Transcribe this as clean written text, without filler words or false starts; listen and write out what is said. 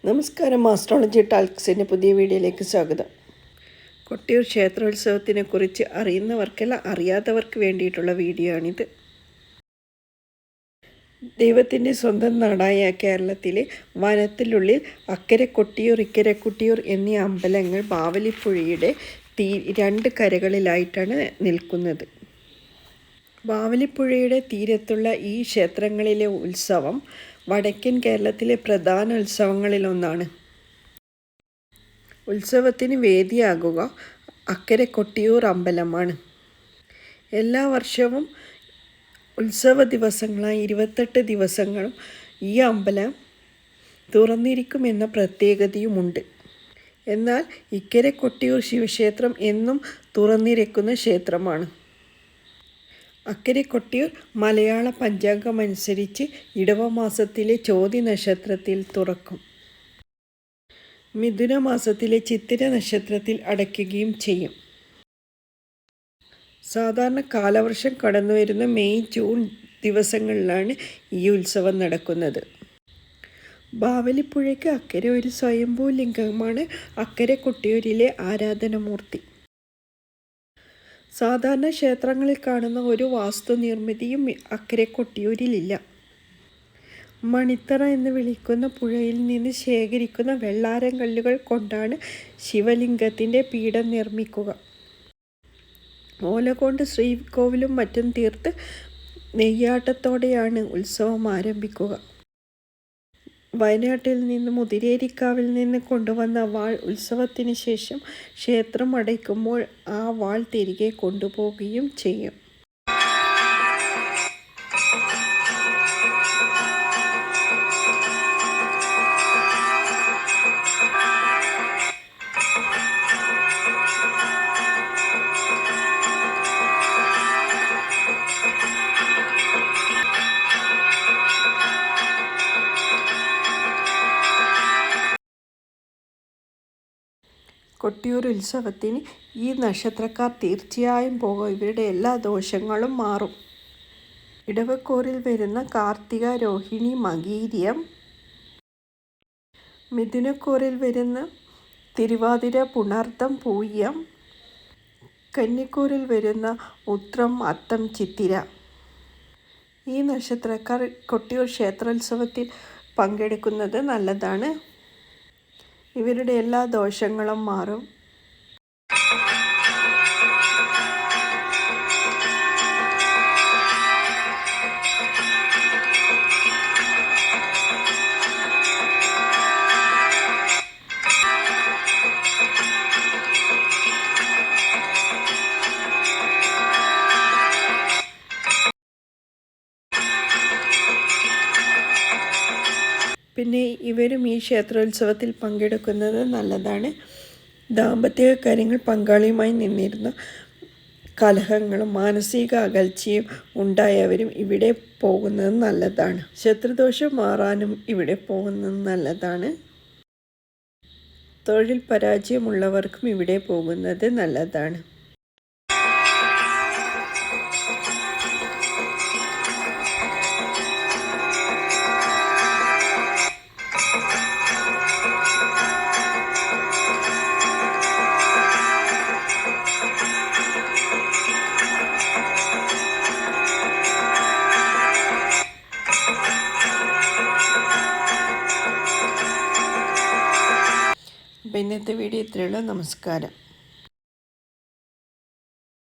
നമസ്കാരം. ആസ്ട്രോളജി ടാൽക്സിൻ്റെ പുതിയ വീഡിയോയിലേക്ക് സ്വാഗതം. കൊട്ടിയൂർ ക്ഷേത്രോത്സവത്തിനെക്കുറിച്ച് അറിയുന്നവർക്കല്ല, അറിയാത്തവർക്ക് വേണ്ടിയിട്ടുള്ള വീഡിയോ ആണിത്. ദൈവത്തിൻ്റെ സ്വന്തം നാടായ കേരളത്തിലെ വനത്തിനുള്ളിൽ അക്കരെ കൊട്ടിയൂർ ഇക്കരെ കൊട്ടിയൂർ എന്നീ അമ്പലങ്ങൾ ബാവലിപ്പുഴയുടെ രണ്ട് കരകളിലായിട്ടാണ് നിൽക്കുന്നത്. ബാവലിപ്പുഴയുടെ തീരത്തുള്ള ഈ ക്ഷേത്രങ്ങളിലെ ഉത്സവം വടക്കൻ കേരളത്തിലെ പ്രധാന ഉത്സവങ്ങളിലൊന്നാണ്. ഉത്സവത്തിന് വേദിയാകുക അക്കരെ കൊട്ടിയൂർ അമ്പലമാണ്. എല്ലാ വർഷവും ഉത്സവ ദിവസങ്ങളായി 28 ദിവസങ്ങളും ഈ അമ്പലം തുറന്നിരിക്കുമെന്ന പ്രത്യേകതയുമുണ്ട്. എന്നാൽ ഇക്കരെ കൊട്ടിയൂർ ശിവക്ഷേത്രം എന്നും തുറന്നിരിക്കുന്ന ക്ഷേത്രമാണ്. അക്കരെ കൊട്ടിയൂർ മലയാള പഞ്ചാംഗമനുസരിച്ച് ഇടവമാസത്തിലെ ചോതി നക്ഷത്രത്തിൽ തുറക്കും. മിഥുന മാസത്തിലെ ചിത്തിര നക്ഷത്രത്തിൽ അടയ്ക്കുകയും ചെയ്യും. സാധാരണ കാലവർഷം കടന്നുവരുന്ന മെയ് ജൂൺ ദിവസങ്ങളിലാണ് ഈ ഉത്സവം നടക്കുന്നത്. ബാവലിപ്പുഴയ്ക്ക് അക്കരെ ഒരു സ്വയംഭൂ ലിംഗമാണ് അക്കരെ കൊട്ടിയൂരിലെ ആരാധനാമൂർത്തി. സാധാരണ ക്ഷേത്രങ്ങളിൽ കാണുന്ന ഒരു വാസ്തുനിർമ്മിതിയും അക്കരെ കൊട്ടിയൂരിലില്ല. മണിത്തറ എന്ന് വിളിക്കുന്ന പുഴയിൽ നിന്ന് ശേഖരിക്കുന്ന വെള്ളാരം കല്ലുകൾ കൊണ്ടാണ് ശിവലിംഗത്തിൻ്റെ പീഠം നിർമ്മിക്കുക. ഓല കൊണ്ട് ശ്രീകോവിലും മറ്റും തീർത്ത് നെയ്യാട്ടത്തോടെയാണ് ഉത്സവം ആരംഭിക്കുക. വയനാട്ടിൽ നിന്ന് മുതിരേരിക്കാവിൽ നിന്ന് കൊണ്ടുവന്ന വാൾ ഉത്സവത്തിന് ശേഷം ക്ഷേത്രം അടയ്ക്കുമ്പോൾ ആ വാൾ തിരികെ കൊണ്ടുപോവുകയും ചെയ്യും. കൊട്ടിയൂർ ഉത്സവത്തിന് ഈ നക്ഷത്രക്കാർ തീർച്ചയായും പോകും. ഇവരുടെ എല്ലാ ദോഷങ്ങളും മാറും. ഇടവക്കൂറിൽ വരുന്ന കാർത്തിക, രോഹിണി, മകീരം, മിഥുനക്കൂറിൽ വരുന്ന തിരുവാതിര, പുണർതം, പൂയം, കന്നിക്കൂറിൽ വരുന്ന ഉത്രം, അത്തം, ചിത്തിര. ഈ നക്ഷത്രക്കാർ കൊട്ടിയൂർ ക്ഷേത്രോത്സവത്തിൽ പങ്കെടുക്കുന്നത് നല്ലതാണ്. ഇവരുടെ എല്ലാ ദോഷങ്ങളും മാറും. പിന്നെ ഇവരും ഈ ക്ഷേത്രോത്സവത്തിൽ പങ്കെടുക്കുന്നത് നല്ലതാണ്. ദാമ്പത്യ കാര്യങ്ങൾ പങ്കാളിയുമായി നിന്നിരുന്ന കലഹങ്ങളും മാനസിക അകൽച്ചയും ഉണ്ടായവരും ഇവിടെ പോകുന്നത് നല്ലതാണ്. ശത്രുദോഷം മാറാനും ഇവിടെ പോകുന്നത് നല്ലതാണ്. തൊഴിൽ പരാജയമുള്ളവർക്കും ഇവിടെ പോകുന്നത് നല്ലതാണ്. അപ്പോൾ ഇന്നത്തെ വീഡിയോ ഇത്രയേ ഉള്ളൂ. നമസ്കാരം.